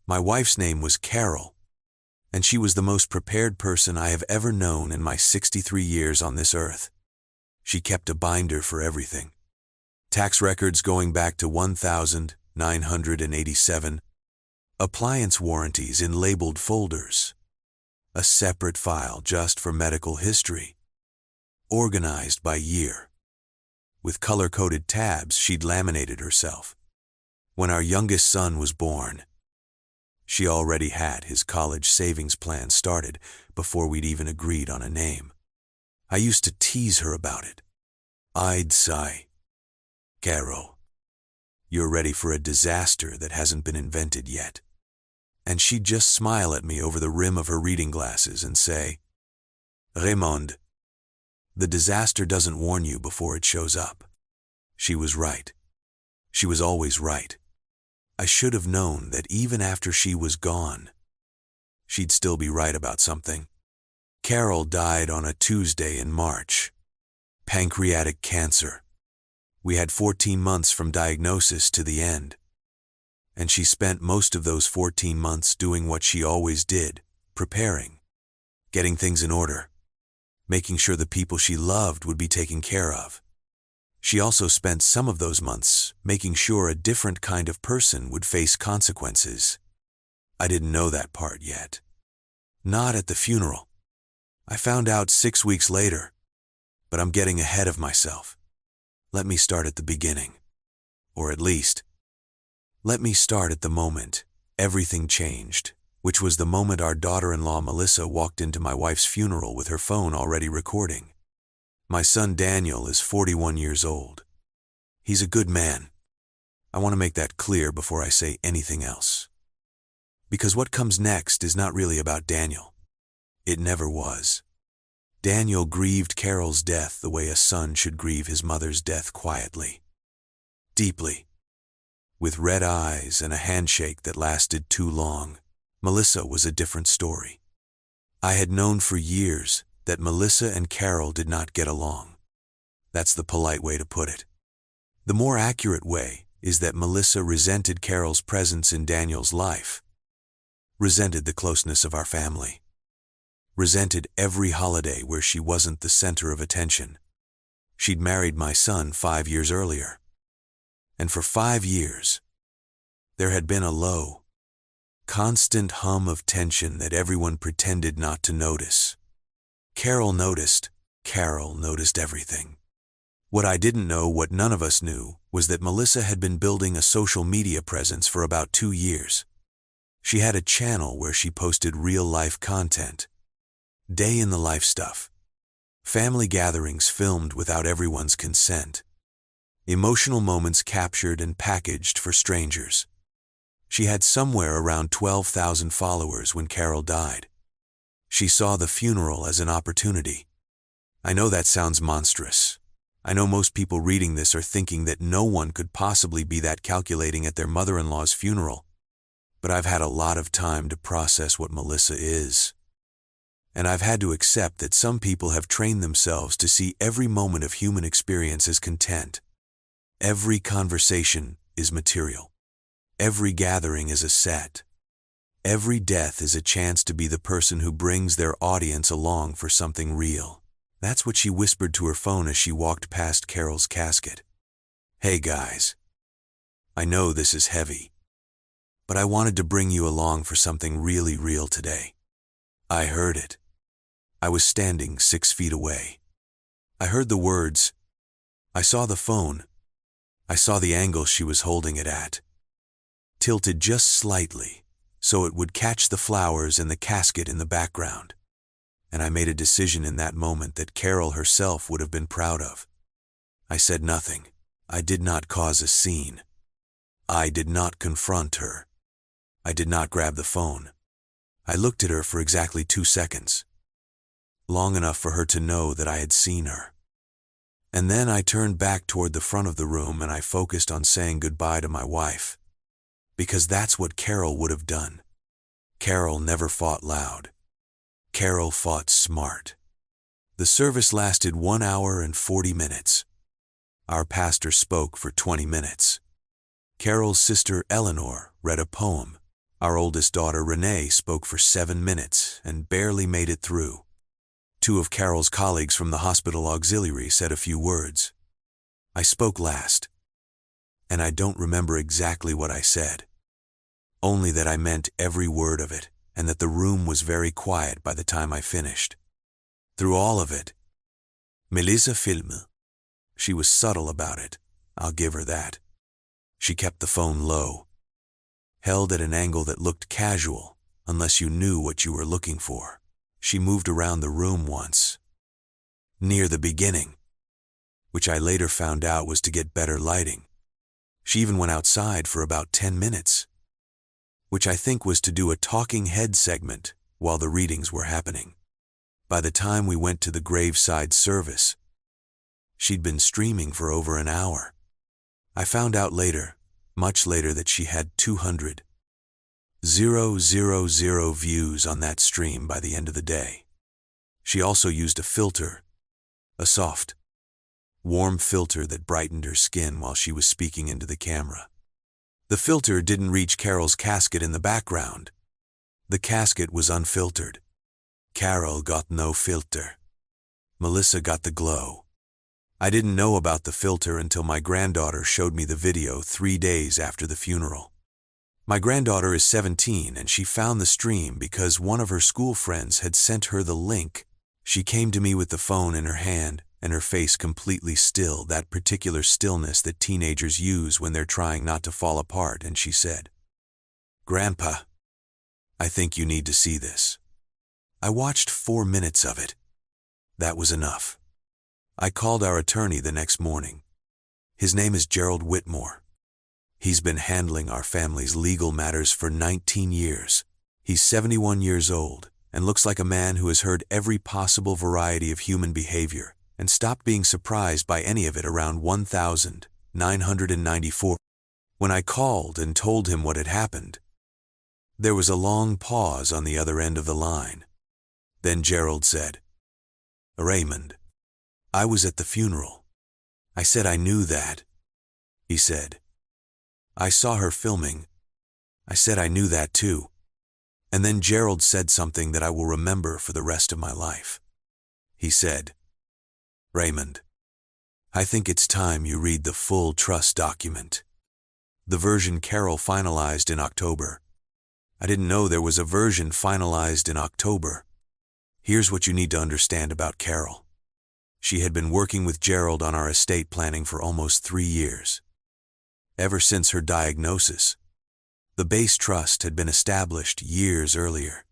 My wife's name was Carol, and she was the most prepared person I have ever known in my 63 years on this earth. She kept a binder for everything. Tax records going back to 1987, appliance warranties in labeled folders, a separate file just for medical history, organized by year. With color-coded tabs she'd laminated herself. When our youngest son was born, she already had his college savings plan started before we'd even agreed on a name. I used to tease her about it. I'd sigh, "Carol, you're ready for a disaster that hasn't been invented yet." And she'd just smile at me over the rim of her reading glasses and say, "Raymond, the disaster doesn't warn you before it shows up." She was right. She was always right. I should have known that even after she was gone, she'd still be right about something. Carol died on a Tuesday in March. Pancreatic cancer. We had 14 months from diagnosis to the end. And she spent most of those 14 months doing what she always did, preparing, getting things in order, making sure the people she loved would be taken care of. She also spent some of those months making sure a different kind of person would face consequences. I didn't know that part yet. Not at the funeral. I found out 6 weeks later, but I'm getting ahead of myself. Let me start at the beginning. Or at least, let me start at the moment everything changed, which was the moment our daughter-in-law Melissa walked into my wife's funeral with her phone already recording. My son Daniel is 41 years old. He's a good man. I want to make that clear before I say anything else. Because what comes next is not really about Daniel. It never was. Daniel grieved Carol's death the way a son should grieve his mother's death quietly, deeply, with red eyes and a handshake that lasted too long. Melissa was a different story. I had known for years that Melissa and Carol did not get along. That's the polite way to put it. The more accurate way is that Melissa resented Carol's presence in Daniel's life, resented the closeness of our family, resented every holiday where she wasn't the center of attention. She'd married my son 5 years earlier. And for 5 years, there had been a low, constant hum of tension that everyone pretended not to notice. Carol noticed everything. What I didn't know, what none of us knew, was that Melissa had been building a social media presence for about 2 years. She had a channel where she posted real-life content, day-in-the-life stuff, family gatherings filmed without everyone's consent, emotional moments captured and packaged for strangers. She had somewhere around 12,000 followers when Carol died. She saw the funeral as an opportunity. I know that sounds monstrous. I know most people reading this are thinking that no one could possibly be that calculating at their mother-in-law's funeral. But I've had a lot of time to process what Melissa is. And I've had to accept that some people have trained themselves to see every moment of human experience as content. Every conversation is material. Every gathering is a set. Every death is a chance to be the person who brings their audience along for something real. That's what she whispered to her phone as she walked past Carol's casket. "Hey guys, I know this is heavy, but I wanted to bring you along for something really real today." I heard it. I was standing 6 feet away. I heard the words. I saw the phone. I saw the angle she was holding it at, tilted just slightly so it would catch the flowers and the casket in the background. And I made a decision in that moment that Carol herself would have been proud of. I said nothing. I did not cause a scene. I did not confront her. I did not grab the phone. I looked at her for exactly 2 seconds, long enough for her to know that I had seen her. And then I turned back toward the front of the room and I focused on saying goodbye to my wife. Because that's what Carol would have done. Carol never fought loud. Carol fought smart. The service lasted 1 hour and 40 minutes. Our pastor spoke for 20 minutes. Carol's sister Eleanor read a poem. Our oldest daughter, Renee, spoke for 7 minutes and barely made it through. 2 of Carol's colleagues from the hospital auxiliary said a few words. I spoke last, and I don't remember exactly what I said. Only that I meant every word of it, and that the room was very quiet by the time I finished. Through all of it, Melissa filme. She was subtle about it, I'll give her that. She kept the phone low, held at an angle that looked casual, unless you knew what you were looking for. She moved around the room once, near the beginning, which I later found out was to get better lighting. She even went outside for about 10 minutes, which I think was to do a talking head segment while the readings were happening. By the time we went to the graveside service, she'd been streaming for over an hour. I found out later, much later, that she had 200,000 views on that stream by the end of the day. She also used a filter, a soft, warm filter that brightened her skin while she was speaking into the camera. The filter didn't reach Carol's casket in the background. The casket was unfiltered. Carol got no filter. Melissa got the glow. I didn't know about the filter until my granddaughter showed me the video 3 days after the funeral. My granddaughter is 17 and she found the stream because one of her school friends had sent her the link. She came to me with the phone in her hand and her face completely still, that particular stillness that teenagers use when they're trying not to fall apart, and she said, "Grandpa, I think you need to see this." I watched 4 minutes of it. That was enough. I called our attorney the next morning. His name is Gerald Whitmore. He's been handling our family's legal matters for 19 years. He's 71 years old and looks like a man who has heard every possible variety of human behavior and stopped being surprised by any of it around 1994. When I called and told him what had happened, there was a long pause on the other end of the line. Then Gerald said, "Raymond, I was at the funeral." I said I knew that. He said, "I saw her filming." I said I knew that too. And then Gerald said something that I will remember for the rest of my life. He said, "Raymond, I think it's time you read the full trust document. The version Carol finalized in October." I didn't know there was a version finalized in October. Here's what you need to understand about Carol. She had been working with Gerald on our estate planning for almost 3 years. Ever since her diagnosis, the base trust had been established years earlier.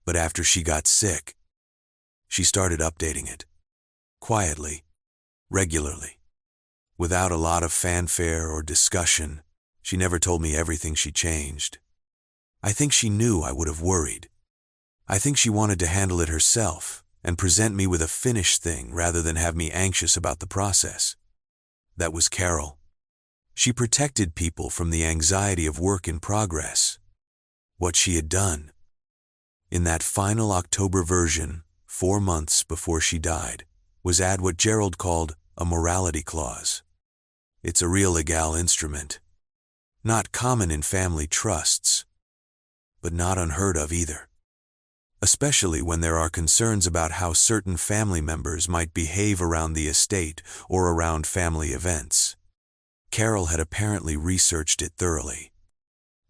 But after she got sick, she started updating it. Quietly, regularly, without a lot of fanfare or discussion. She never told me everything she changed. I think she knew I would have worried. I think she wanted to handle it herself and present me with a finished thing rather than have me anxious about the process. That was Carol. She protected people from the anxiety of work in progress. What she had done, in that final October version, 4 months before she died, was add what Gerald called a morality clause. It's a real legal instrument. Not common in family trusts, but not unheard of either. Especially when there are concerns about how certain family members might behave around the estate or around family events. Carol had apparently researched it thoroughly.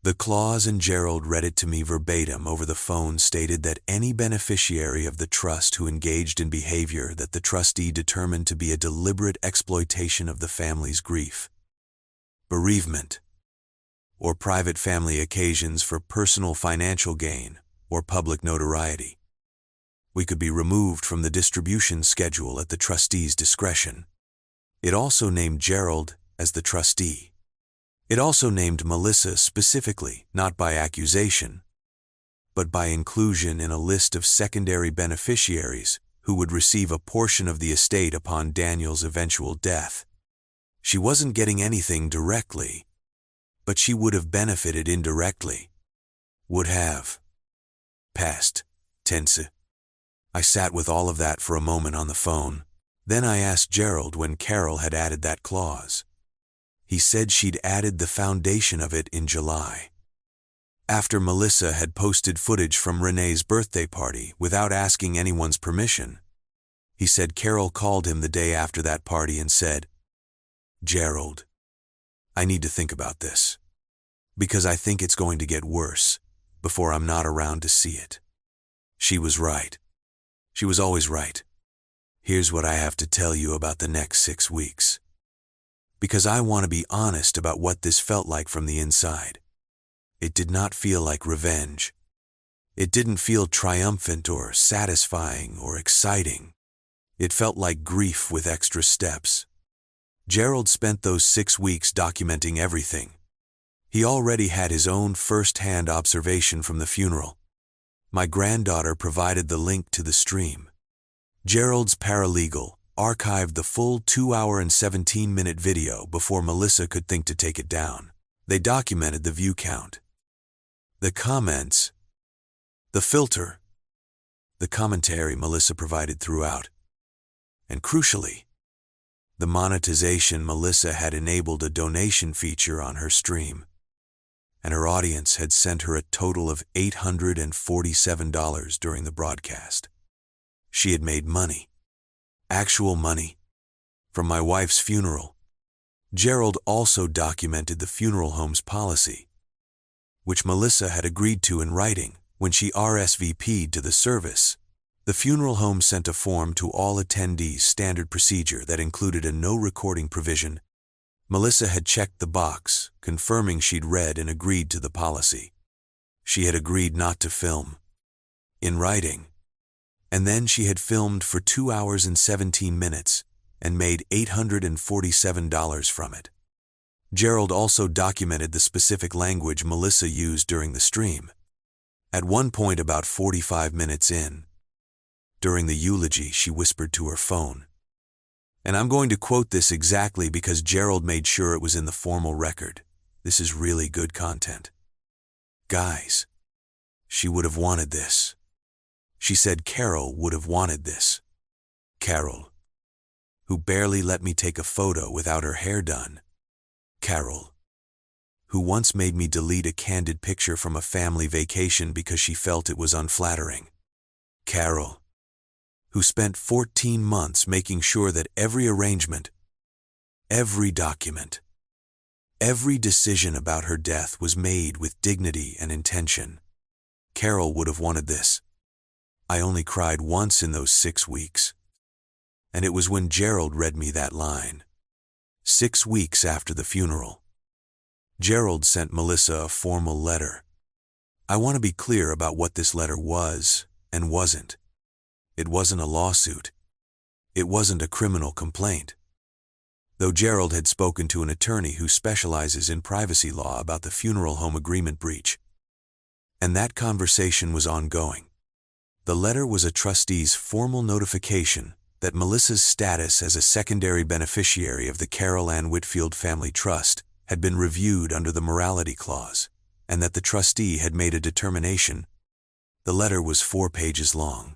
The clause, and Gerald read it to me verbatim over the phone, stated that any beneficiary of the trust who engaged in behavior that the trustee determined to be a deliberate exploitation of the family's grief, bereavement, or private family occasions for personal financial gain or public notoriety, we could be removed from the distribution schedule at the trustee's discretion. It also named Gerald as the trustee. It also named Melissa specifically, not by accusation, but by inclusion in a list of secondary beneficiaries who would receive a portion of the estate upon Daniel's eventual death. She wasn't getting anything directly, but she would have benefited indirectly. Would have. Past tense. I sat with all of that for a moment on the phone. Then I asked Gerald when Carol had added that clause. He said she'd added the foundation of it in July. After Melissa had posted footage from Renee's birthday party without asking anyone's permission, he said Carol called him the day after that party and said, "Gerald, I need to think about this, because I think it's going to get worse before I'm not around to see it." She was right. She was always right. Here's what I have to tell you about the next 6 weeks, because I want to be honest about what this felt like from the inside. It did not feel like revenge. It didn't feel triumphant or satisfying or exciting. It felt like grief with extra steps. Gerald spent those 6 weeks documenting everything. He already had his own first-hand observation from the funeral. My granddaughter provided the link to the stream. Gerald's paralegal archived the full 2-hour and 17-minute video before Melissa could think to take it down. They documented the view count, the comments, the filter, the commentary Melissa provided throughout, and crucially, the monetization. Melissa had enabled a donation feature on her stream, and her audience had sent her a total of $847 during the broadcast. She had made money, actual money, from my wife's funeral. Gerald also documented the funeral home's policy, which Melissa had agreed to in writing when she RSVP'd to the service. The funeral home sent a form to all attendees, standard procedure that included a no recording provision. Melissa had checked the box, confirming she'd read and agreed to the policy. She had agreed not to film, in writing, and then she had filmed for 2 hours and 17 minutes and made $847 from it. Gerald also documented the specific language Melissa used during the stream. At one point, about 45 minutes in, during the eulogy, she whispered to her phone. And I'm going to quote this exactly because Gerald made sure it was in the formal record. This is really good content. "Guys, she would have wanted this. She said Carol would have wanted this. Carol, who barely let me take a photo without her hair done. Carol, who once made me delete a candid picture from a family vacation because she felt it was unflattering. Carol, who spent 14 months making sure that every arrangement, every document, every decision about her death was made with dignity and intention. Carol would have wanted this. I only cried once in those 6 weeks. And it was when Gerald read me that line. 6 weeks after the funeral. Gerald sent Melissa a formal letter. I want to be clear about what this letter was and wasn't. It wasn't a lawsuit. It wasn't a criminal complaint. Though Gerald had spoken to an attorney who specializes in privacy law about the funeral home agreement breach. And that conversation was ongoing. The letter was a trustee's formal notification that Melissa's status as a secondary beneficiary of the Carol Ann Whitfield Family Trust had been reviewed under the morality clause, and that the trustee had made a determination. The letter was 4 pages long.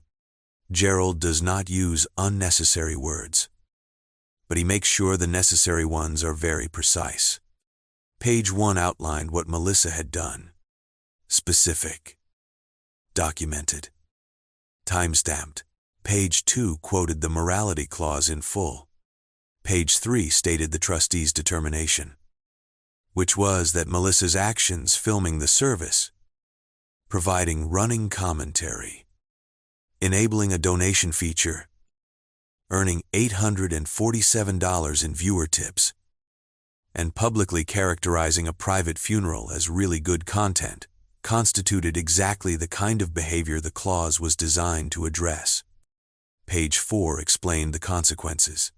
Gerald does not use unnecessary words, but he makes sure the necessary ones are very precise. Page 1 outlined what Melissa had done. Specific. Documented. Timestamped. Page 2 quoted the morality clause in full. Page 3 stated the trustee's determination, which was that Melissa's actions filming the service, providing running commentary, enabling a donation feature, earning $847 in viewer tips, and publicly characterizing a private funeral as really good content, constituted exactly the kind of behavior the clause was designed to address. Page 4 explained the consequences.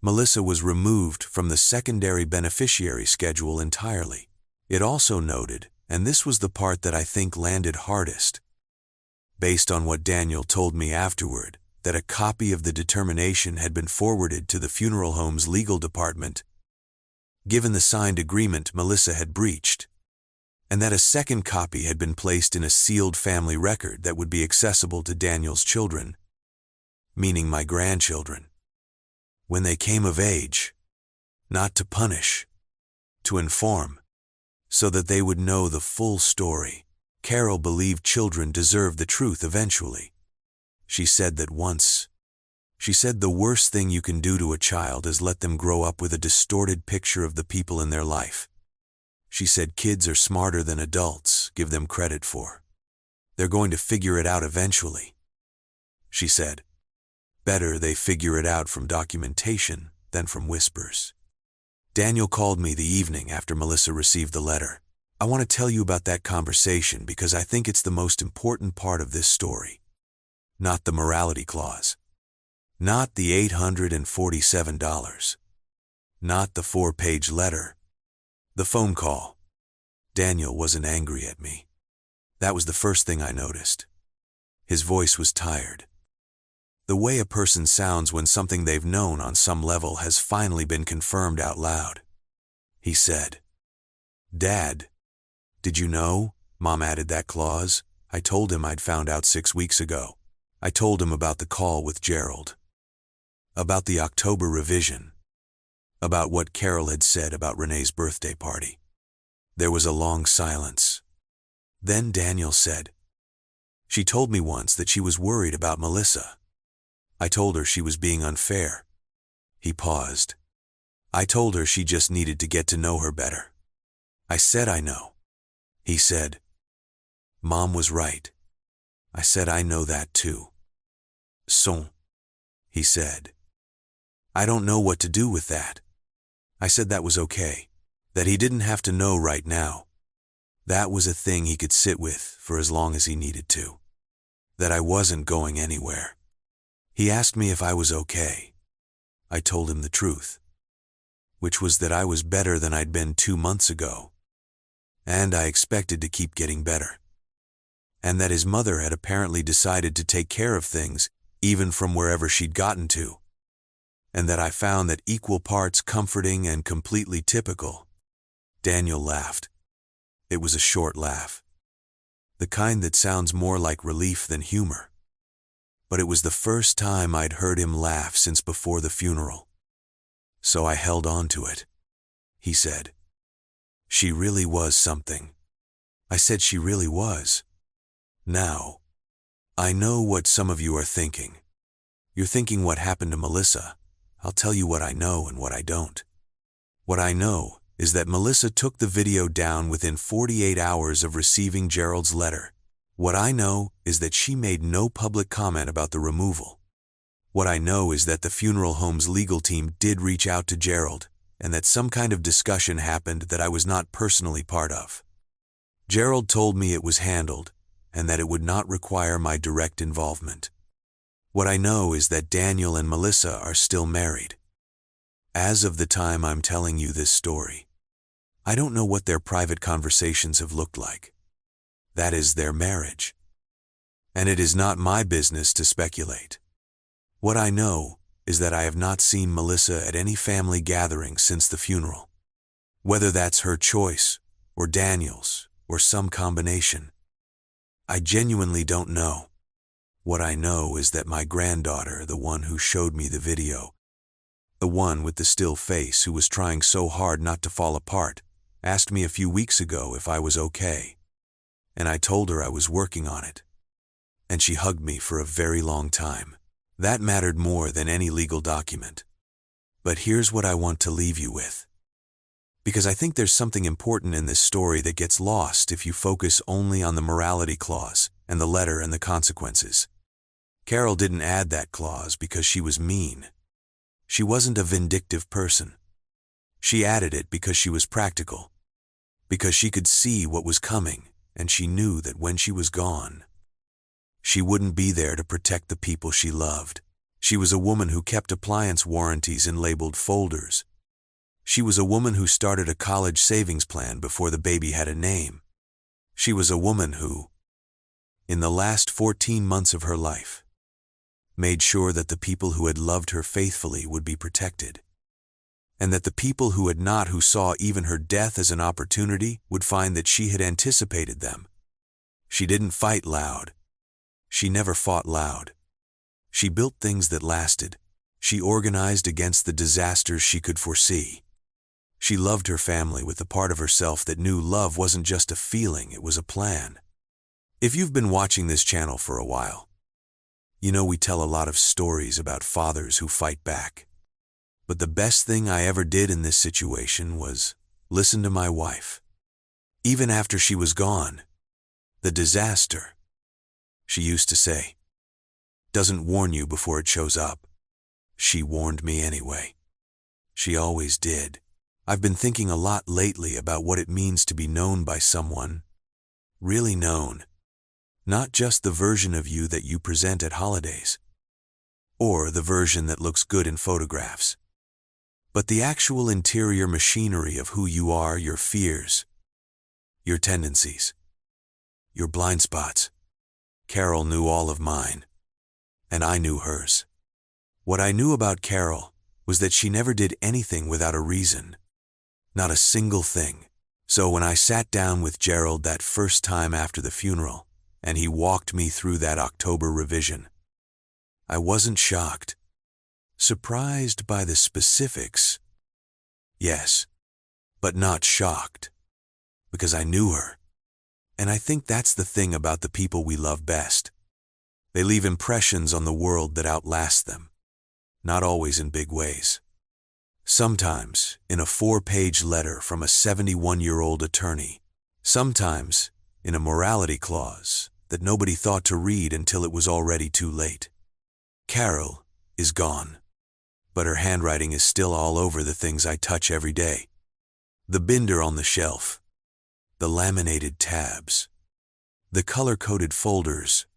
Melissa was removed from the secondary beneficiary schedule entirely. It also noted, and this was the part that I think landed hardest, based on what Daniel told me afterward, that a copy of the determination had been forwarded to the funeral home's legal department, given the signed agreement Melissa had breached, and that a second copy had been placed in a sealed family record that would be accessible to Daniel's children, meaning my grandchildren, when they came of age, not to punish, to inform. so that they would know the full story. Carol believed children deserved the truth eventually. She said that once. She said the worst thing you can do to a child is let them grow up with a distorted picture of the people in their life. She said kids are smarter than adults give them credit for. They're going to figure it out eventually. She said, better they figure it out from documentation than from whispers. Daniel called me the evening after Melissa received the letter. I want to tell you about that conversation because I think it's the most important part of this story. Not the morality clause. Not the $847. Not the 4-page letter. The phone call. Daniel wasn't angry at me. That was the first thing I noticed. His voice was tired. The way a person sounds when something they've known on some level has finally been confirmed out loud. He said, "Dad, did you know Mom added that clause? I told him I'd found out 6 weeks ago. I told him about the call with Gerald. About the October revision. About what Carol had said about Renee's birthday party." There was a long silence. Then Daniel said, "She told me once that she was worried about Melissa. I told her she was being unfair." He paused. "I told her she just needed to get to know her better." I said, "I know." He said, "Mom was right." I said, "I know that too." "So," he said, "I don't know what to do with that." I said that was okay, that he didn't have to know right now. That was a thing he could sit with for as long as he needed to. That I wasn't going anywhere. He asked me if I was okay. I told him the truth, which was that I was better than I'd been 2 months ago, and I expected to keep getting better, and that his mother had apparently decided to take care of things even from wherever she'd gotten to, and that I found that equal parts comforting and completely typical. Daniel laughed. It was a short laugh, the kind that sounds more like relief than humor. But it was the first time I'd heard him laugh since before the funeral. So I held on to it. He said, "She really was something." I said she really was. Now, I know what some of you are thinking. You're thinking what happened to Melissa. I'll tell you what I know and what I don't. What I know is that Melissa took the video down within 48 hours of receiving Gerald's letter. What I know is that she made no public comment about the removal. What I know is that the funeral home's legal team did reach out to Gerald, and that some kind of discussion happened that I was not personally part of. Gerald told me it was handled, and that it would not require my direct involvement. What I know is that Daniel and Melissa are still married. As of the time I'm telling you this story, I don't know what their private conversations have looked like. That is their marriage. And it is not my business to speculate. What I know is that I have not seen Melissa at any family gathering since the funeral. Whether that's her choice, or Daniel's, or some combination. I genuinely don't know. What I know is that my granddaughter, the one who showed me the video, the one with the still face who was trying so hard not to fall apart, asked me a few weeks ago if I was okay. And I told her I was working on it. And she hugged me for a very long time. That mattered more than any legal document. But here's what I want to leave you with. Because I think there's something important in this story that gets lost if you focus only on the morality clause and the letter and the consequences. Carol didn't add that clause because she was mean. She wasn't a vindictive person. She added it because she was practical. Because she could see what was coming, and she knew that when she was gone, she wouldn't be there to protect the people she loved. She was a woman who kept appliance warranties in labeled folders. She was a woman who started a college savings plan before the baby had a name. She was a woman who, in the last 14 months of her life, made sure that the people who had loved her faithfully would be protected, and that the people who had not, who saw even her death as an opportunity, would find that she had anticipated them. She didn't fight loud. She never fought loud. She built things that lasted. She organized against the disasters she could foresee. She loved her family with the part of herself that knew love wasn't just a feeling, it was a plan. If you've been watching this channel for a while, you know we tell a lot of stories about fathers who fight back. But the best thing I ever did in this situation was listen to my wife. Even after she was gone, the disaster, she used to say, doesn't warn you before it shows up. She warned me anyway. She always did. I've been thinking a lot lately about what it means to be known by someone, really known. Not just the version of you that you present at holidays, or the version that looks good in photographs, but the actual interior machinery of who you are, your fears, your tendencies, your blind spots. Carol knew all of mine, and I knew hers. What I knew about Carol was that she never did anything without a reason. Not a single thing. So when I sat down with Gerald that first time after the funeral, and he walked me through that October revision, I wasn't shocked. Surprised by the specifics, yes, but not shocked, because I knew her. And I think that's the thing about the people we love best. They leave impressions on the world that outlast them, not always in big ways. Sometimes in a 4-page letter from a 71-year-old attorney, sometimes in a morality clause that nobody thought to read until it was already too late. Carol is gone, but her handwriting is still all over the things I touch every day. The binder on the shelf, the laminated tabs, the color-coded folders,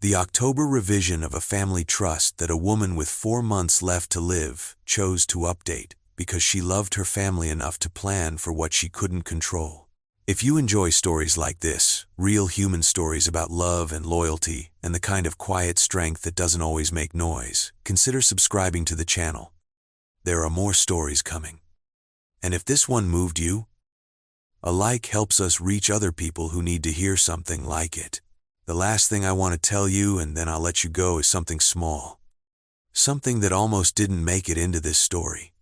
the October revision of a family trust that a woman with 4 months left to live chose to update because she loved her family enough to plan for what she couldn't control. If you enjoy stories like this, real human stories about love and loyalty and the kind of quiet strength that doesn't always make noise, consider subscribing to the channel. There are more stories coming. And if this one moved you, a like helps us reach other people who need to hear something like it. The last thing I want to tell you, and then I'll let you go, is something small. Something that almost didn't make it into this story.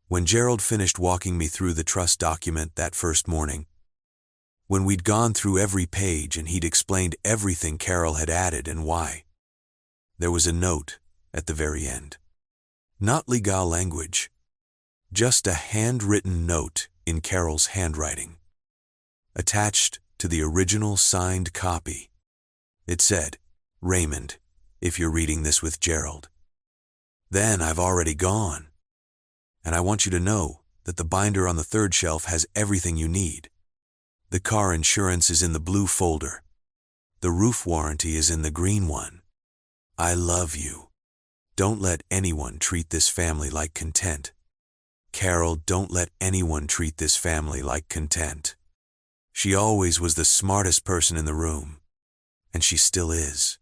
When Gerald finished walking me through the trust document that first morning, when we'd gone through every page and he'd explained everything Carol had added and why, there was a note at the very end. Not legal language, just a handwritten note in Carol's handwriting, attached to the original signed copy. It said, "Raymond, if you're reading this with Gerald, then I've already gone. And I want you to know that the binder on the 3rd shelf has everything you need. The car insurance is in the blue folder. The roof warranty is in the green one. I love you. Don't let anyone treat this family like content. Carol, don't let anyone treat this family like content. She always was the smartest person in the room, and she still is.